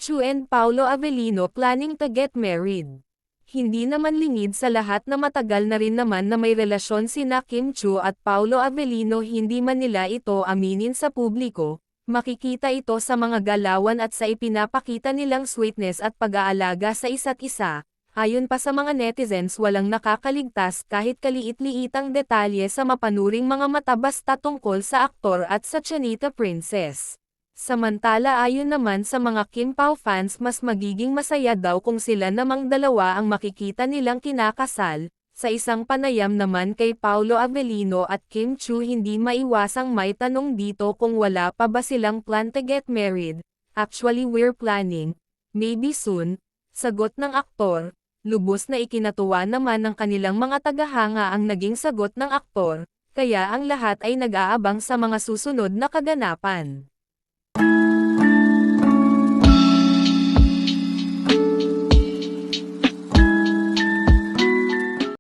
Chu and Paolo Avellino planning to get married. Hindi naman lingid sa lahat na matagal na rin naman na may relasyon sina Kim Chu at Paolo Avellino, hindi man nila ito aminin sa publiko. Makikita ito sa mga galawan at sa ipinapakita nilang sweetness at pag-aalaga sa isa't isa. Ayon pa sa mga netizens, walang nakakaligtas kahit kaliit-liitang detalye sa mapanuring mga mata basta tungkol sa aktor at sa Chanita Princess. Samantala ayon naman sa mga Kim Pao fans, mas magiging masaya daw kung sila namang dalawa ang makikita nilang kinakasal. Sa isang panayam naman kay Paolo Avellino at Kim Chu, hindi maiwasang may tanong dito kung wala pa ba silang plan to get married. Actually we're planning, maybe soon, sagot ng aktor. Lubos na ikinatuwa naman ng kanilang mga tagahanga ang naging sagot ng aktor, kaya ang lahat ay nag-aabang sa mga susunod na kaganapan.